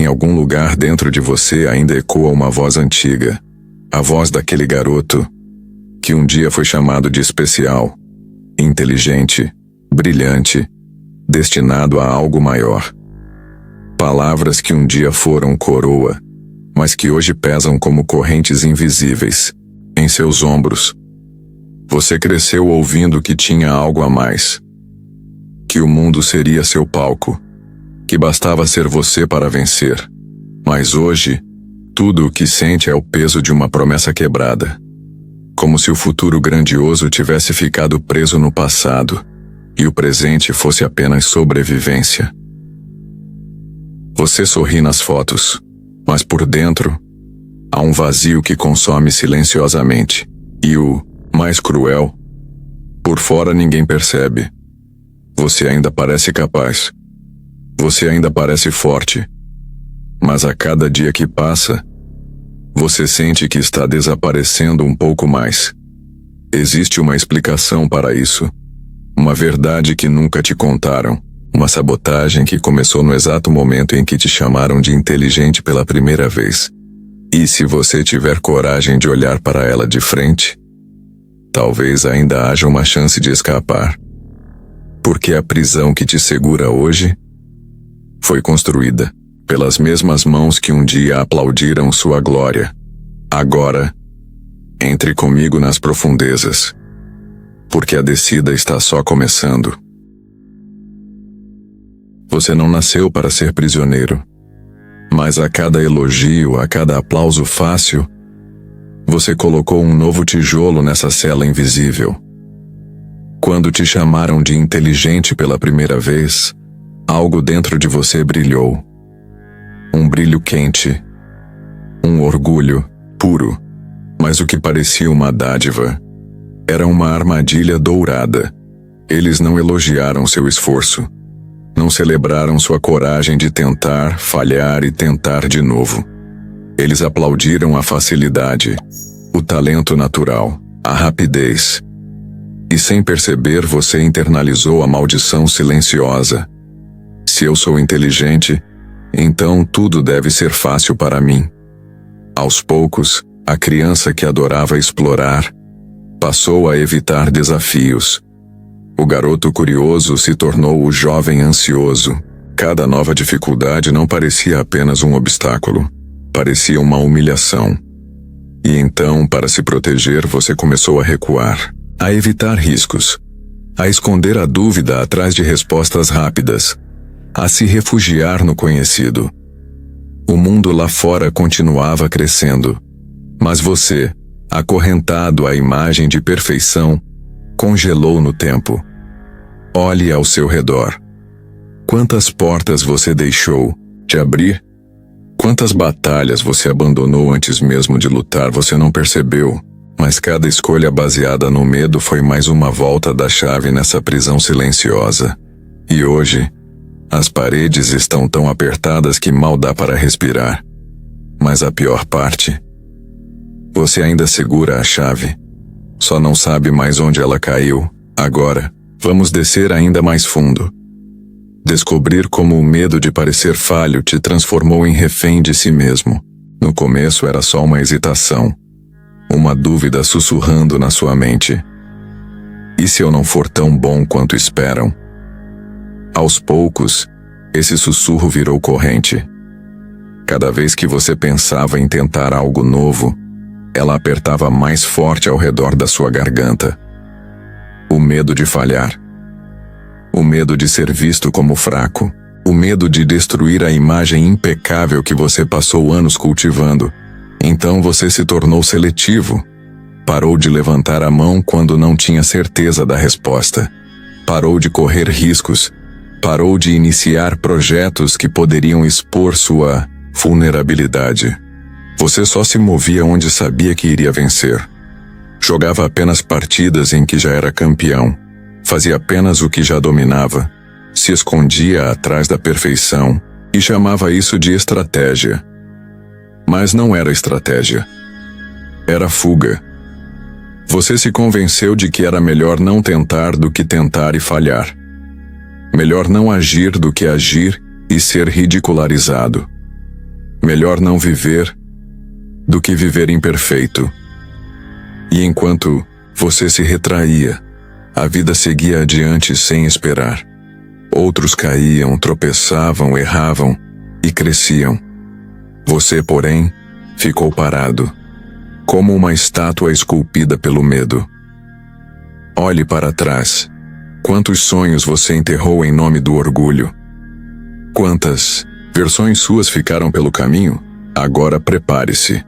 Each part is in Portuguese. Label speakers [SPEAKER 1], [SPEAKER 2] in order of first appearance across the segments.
[SPEAKER 1] algum lugar dentro de você ainda ecoa uma voz antiga. A voz daquele garoto que um dia foi chamado de especial, inteligente, brilhante, destinado a algo maior. Palavras que um dia foram coroa, mas que hoje pesam como correntes invisíveis em seus ombros. Você cresceu ouvindo que tinha algo a mais, que o mundo seria seu palco, que bastava ser você para vencer. Mas hoje, tudo o que sente é o peso de uma promessa quebrada. Como se o futuro grandioso tivesse ficado preso no passado, e o presente fosse apenas sobrevivência. Você sorri nas fotos, mas por dentro, há um vazio que consome silenciosamente. E o mais cruel, por fora ninguém percebe. Você ainda parece capaz. Você ainda parece forte. Mas a cada dia que passa, você sente que está desaparecendo um pouco mais. Existe uma explicação para isso. Uma verdade que nunca te contaram. Uma sabotagem que começou no exato momento em que te chamaram de inteligente pela primeira vez. E se você tiver coragem de olhar para ela de frente, talvez ainda haja uma chance de escapar. Porque a prisão que te segura hoje foi construída pelas mesmas mãos que um dia aplaudiram sua glória. Agora, entre comigo nas profundezas, porque a descida está só começando. Você não nasceu para ser prisioneiro, mas a cada elogio, a cada aplauso fácil, você colocou um novo tijolo nessa cela invisível. Quando te chamaram de inteligente pela primeira vez, algo dentro de você brilhou. Um brilho quente, um orgulho puro, mas o que parecia uma dádiva era uma armadilha dourada. Eles não elogiaram seu esforço, não celebraram sua coragem de tentar, falhar e tentar de novo. Eles aplaudiram a facilidade, o talento natural, a rapidez. E sem perceber você internalizou a maldição silenciosa. Se eu sou inteligente, então tudo deve ser fácil para mim. Aos poucos, a criança que adorava explorar passou a evitar desafios. O garoto curioso se tornou o jovem ansioso. Cada nova dificuldade não parecia apenas um obstáculo, parecia uma humilhação. E então, para se proteger, você começou a recuar, a evitar riscos, a esconder a dúvida atrás de respostas rápidas, a se refugiar no conhecido. O mundo lá fora continuava crescendo, mas você, acorrentado à imagem de perfeição, congelou no tempo. Olhe ao seu redor. Quantas portas você deixou de abrir? Quantas batalhas você abandonou antes mesmo de lutar? Você não percebeu, mas cada escolha baseada no medo foi mais uma volta da chave nessa prisão silenciosa. E hoje, as paredes estão tão apertadas que mal dá para respirar. Mas a pior parte, você ainda segura a chave. Só não sabe mais onde ela caiu. Agora, vamos descer ainda mais fundo. Descobrir como o medo de parecer falho te transformou em refém de si mesmo. No começo era só uma hesitação, uma dúvida sussurrando na sua mente. E se eu não for tão bom quanto esperam? Aos poucos, esse sussurro virou corrente. Cada vez que você pensava em tentar algo novo, ela apertava mais forte ao redor da sua garganta. O medo de falhar. O medo de ser visto como fraco. O medo de destruir a imagem impecável que você passou anos cultivando. Então você se tornou seletivo. Parou de levantar a mão quando não tinha certeza da resposta. Parou de correr riscos. Parou de iniciar projetos que poderiam expor sua vulnerabilidade. Você só se movia onde sabia que iria vencer. Jogava apenas partidas em que já era campeão. Fazia apenas o que já dominava. Se escondia atrás da perfeição e chamava isso de estratégia. Mas não era estratégia. Era fuga. Você se convenceu de que era melhor não tentar do que tentar e falhar. Melhor não agir do que agir e ser ridicularizado. Melhor não viver do que viver imperfeito. E enquanto você se retraía, a vida seguia adiante sem esperar. Outros caíam, tropeçavam, erravam e cresciam. Você, porém, ficou parado, como uma estátua esculpida pelo medo. Olhe para trás. Quantos sonhos você enterrou em nome do orgulho? Quantas versões suas ficaram pelo caminho? Agora prepare-se.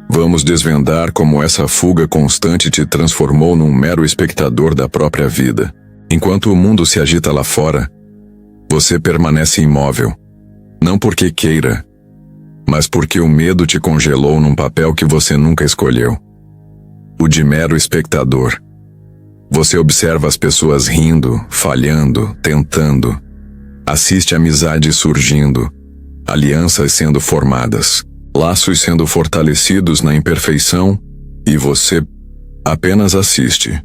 [SPEAKER 1] Vamos desvendar como essa fuga constante te transformou num mero espectador da própria vida. Enquanto o mundo se agita lá fora, você permanece imóvel. Não porque queira, mas porque o medo te congelou num papel que você nunca escolheu. O de mero espectador. Você observa as pessoas rindo, falhando, tentando. Assiste amizades surgindo, alianças sendo formadas, laços sendo fortalecidos na imperfeição, e você apenas assiste,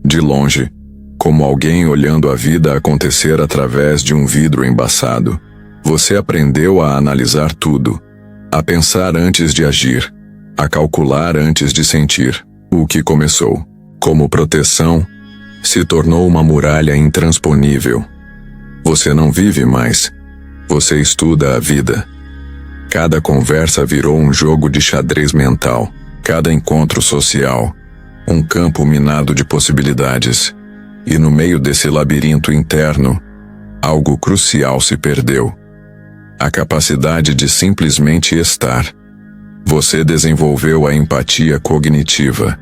[SPEAKER 1] de longe, como alguém olhando a vida acontecer através de um vidro embaçado. Você aprendeu a analisar tudo, a pensar antes de agir, a calcular antes de sentir. O que começou como proteção se tornou uma muralha intransponível. Você não vive mais, você estuda a vida. Cada conversa virou um jogo de xadrez mental, cada encontro social, um campo minado de possibilidades. E no meio desse labirinto interno, algo crucial se perdeu. A capacidade de simplesmente estar. Você desenvolveu a empatia cognitiva.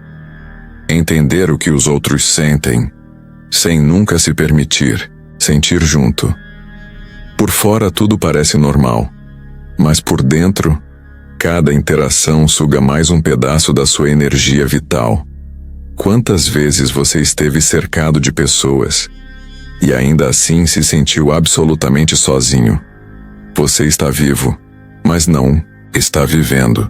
[SPEAKER 1] Entender o que os outros sentem, sem nunca se permitir sentir junto. Por fora tudo parece normal, mas por dentro, cada interação suga mais um pedaço da sua energia vital. Quantas vezes você esteve cercado de pessoas e ainda assim se sentiu absolutamente sozinho? Você está vivo, mas não está vivendo.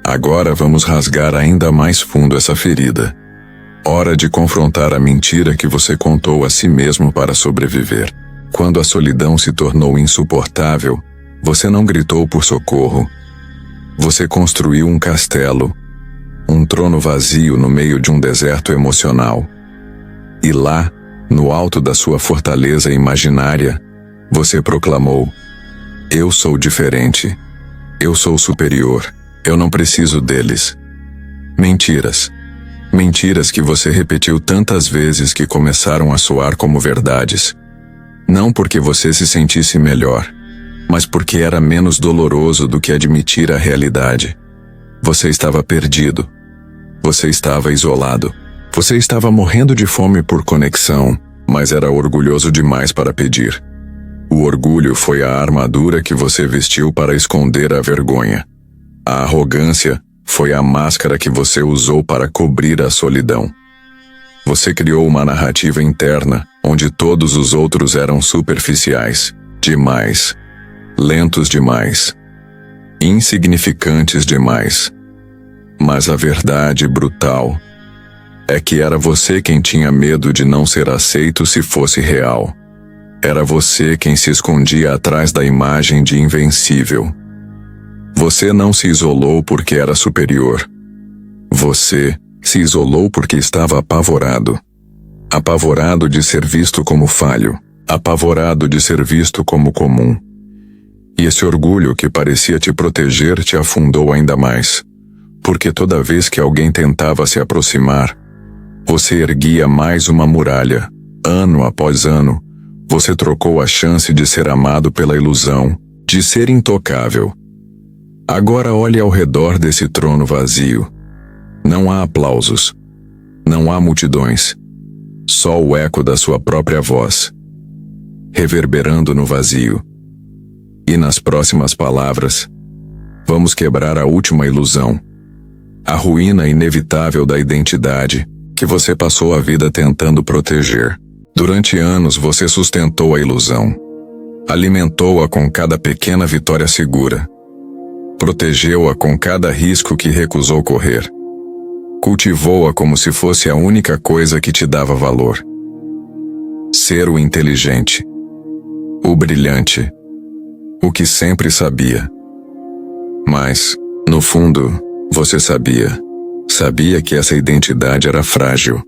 [SPEAKER 1] Agora vamos rasgar ainda mais fundo essa ferida. Hora de confrontar a mentira que você contou a si mesmo para sobreviver. Quando a solidão se tornou insuportável, você não gritou por socorro. Você construiu um castelo, um trono vazio no meio de um deserto emocional. E lá, no alto da sua fortaleza imaginária, você proclamou: eu sou diferente. Eu sou superior. Eu não preciso deles. Mentiras. Mentiras que você repetiu tantas vezes que começaram a soar como verdades. Não porque você se sentisse melhor, mas porque era menos doloroso do que admitir a realidade. Você estava perdido. Você estava isolado. Você estava morrendo de fome por conexão, mas era orgulhoso demais para pedir. O orgulho foi a armadura que você vestiu para esconder a vergonha. A arrogância foi a máscara que você usou para cobrir a solidão. Você criou uma narrativa interna, onde todos os outros eram superficiais, demais, lentos demais, insignificantes demais. Mas a verdade brutal é que era você quem tinha medo de não ser aceito se fosse real. Era você quem se escondia atrás da imagem de invencível. Você não se isolou porque era superior. Você se isolou porque estava apavorado. Apavorado de ser visto como falho. Apavorado de ser visto como comum. E esse orgulho que parecia te proteger te afundou ainda mais. Porque toda vez que alguém tentava se aproximar, você erguia mais uma muralha. Ano após ano, você trocou a chance de ser amado pela ilusão, de ser intocável. Agora olhe ao redor desse trono vazio. Não há aplausos. Não há multidões. Só o eco da sua própria voz, reverberando no vazio. E nas próximas palavras, vamos quebrar a última ilusão. A ruína inevitável da identidade que você passou a vida tentando proteger. Durante anos você sustentou a ilusão. Alimentou-a com cada pequena vitória segura. Protegeu-a com cada risco que recusou correr. Cultivou-a como se fosse a única coisa que te dava valor. Ser o inteligente. O brilhante. O que sempre sabia. Mas, no fundo, você sabia. Sabia que essa identidade era frágil.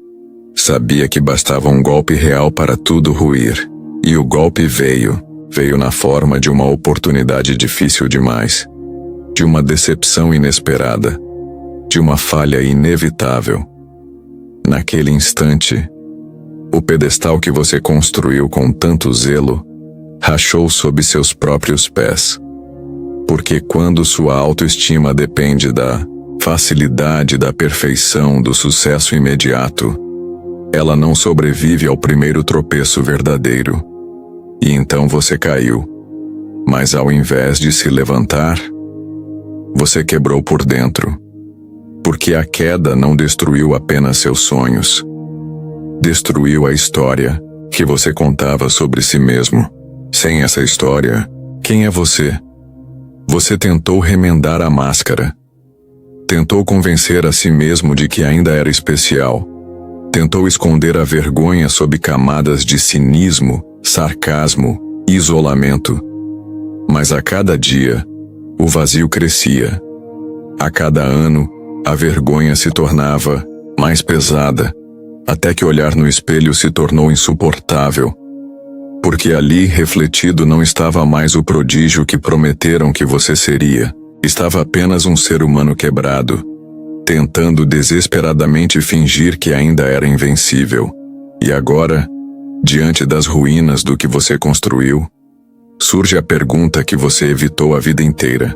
[SPEAKER 1] Sabia que bastava um golpe real para tudo ruir. E o golpe veio. Veio na forma de uma oportunidade difícil demais. De uma decepção inesperada. De uma falha inevitável. Naquele instante, o pedestal que você construiu com tanto zelo rachou sob seus próprios pés. Porque quando sua autoestima depende da facilidade, da perfeição, do sucesso imediato, ela não sobrevive ao primeiro tropeço verdadeiro. E então você caiu. Mas ao invés de se levantar, você quebrou por dentro. Porque a queda não destruiu apenas seus sonhos. Destruiu a história que você contava sobre si mesmo. Sem essa história, quem é você? Você tentou remendar a máscara. Tentou convencer a si mesmo de que ainda era especial. Tentou esconder a vergonha sob camadas de cinismo, sarcasmo e isolamento. Mas a cada dia, o vazio crescia. A cada ano, a vergonha se tornava mais pesada, até que olhar no espelho se tornou insuportável. Porque ali, refletido, não estava mais o prodígio que prometeram que você seria. Estava apenas um ser humano quebrado, tentando desesperadamente fingir que ainda era invencível. E agora, diante das ruínas do que você construiu, surge a pergunta que você evitou a vida inteira.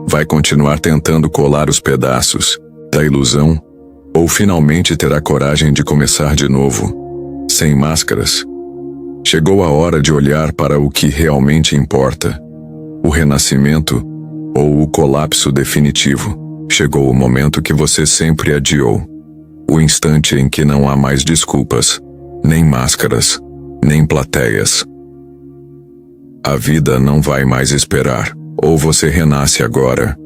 [SPEAKER 1] Vai continuar tentando colar os pedaços da ilusão? Ou finalmente terá coragem de começar de novo, sem máscaras? Chegou a hora de olhar para o que realmente importa. O renascimento ou o colapso definitivo. Chegou o momento que você sempre adiou. O instante em que não há mais desculpas, nem máscaras, nem plateias. A vida não vai mais esperar. Ou você renasce agora,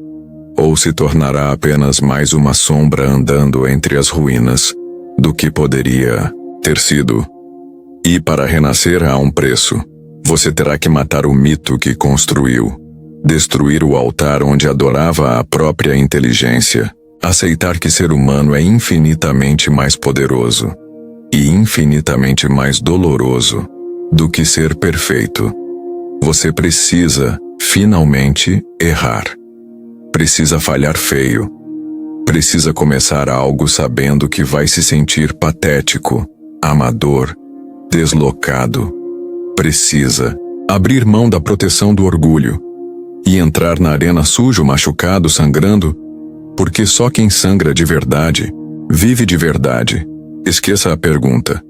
[SPEAKER 1] ou se tornará apenas mais uma sombra andando entre as ruínas do que poderia ter sido. E para renascer há um preço. Você terá que matar o mito que construiu, destruir o altar onde adorava a própria inteligência, aceitar que ser humano é infinitamente mais poderoso e infinitamente mais doloroso do que ser perfeito. Você precisa, finalmente, errar. Precisa falhar feio. Precisa começar algo sabendo que vai se sentir patético, amador, deslocado. Precisa abrir mão da proteção do orgulho e entrar na arena sujo, machucado, sangrando, porque só quem sangra de verdade, vive de verdade. Esqueça a pergunta: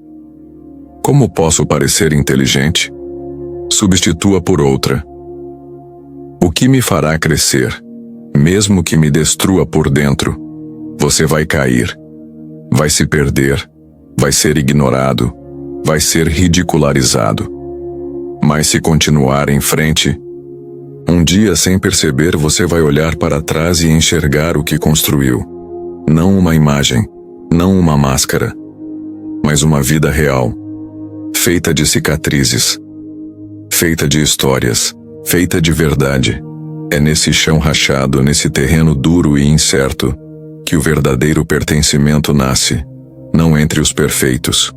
[SPEAKER 1] como posso parecer inteligente? Substitua por outra: o que me fará crescer? Mesmo que me destrua por dentro, você vai cair, vai se perder, vai ser ignorado, vai ser ridicularizado. Mas se continuar em frente, um dia sem perceber você vai olhar para trás e enxergar o que construiu. Não uma imagem, não uma máscara, mas uma vida real, feita de cicatrizes, feita de histórias, feita de verdade. É nesse chão rachado, nesse terreno duro e incerto, que o verdadeiro pertencimento nasce, não entre os perfeitos,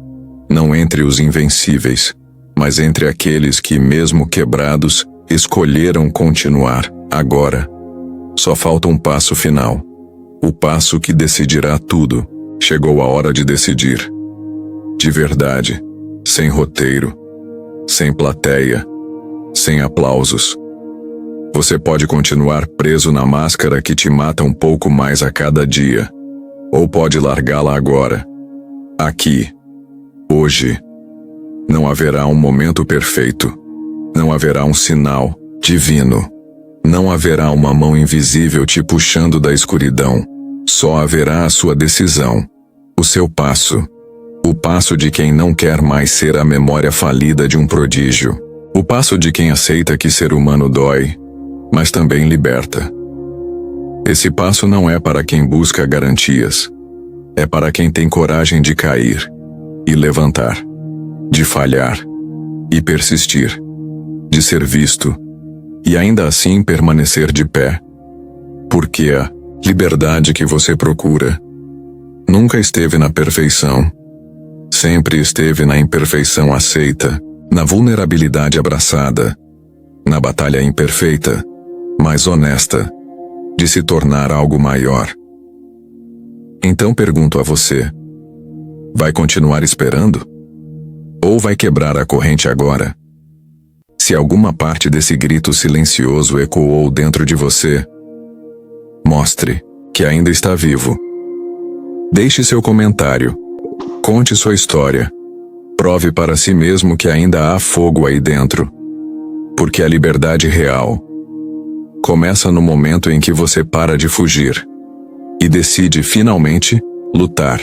[SPEAKER 1] não entre os invencíveis, mas entre aqueles que, mesmo quebrados, escolheram continuar. Agora, só falta um passo final. O passo que decidirá tudo. Chegou a hora de decidir. De verdade, sem roteiro, sem plateia, sem aplausos. Você pode continuar preso na máscara que te mata um pouco mais a cada dia. Ou pode largá-la agora. Aqui. Hoje. Não haverá um momento perfeito. Não haverá um sinal divino. Não haverá uma mão invisível te puxando da escuridão. Só haverá a sua decisão. O seu passo. O passo de quem não quer mais ser a memória falida de um prodígio. O passo de quem aceita que ser humano dói, mas também liberta. Esse passo não é para quem busca garantias. É para quem tem coragem de cair e levantar, de falhar e persistir, de ser visto e ainda assim permanecer de pé. Porque a liberdade que você procura nunca esteve na perfeição. Sempre esteve na imperfeição aceita, na vulnerabilidade abraçada, na batalha imperfeita, mas honesta, de se tornar algo maior. Então pergunto a você: vai continuar esperando? Ou vai quebrar a corrente agora? Se alguma parte desse grito silencioso ecoou dentro de você, mostre que ainda está vivo. Deixe seu comentário. Conte sua história. Prove para si mesmo que ainda há fogo aí dentro. Porque a liberdade real começa no momento em que você para de fugir e decide finalmente lutar.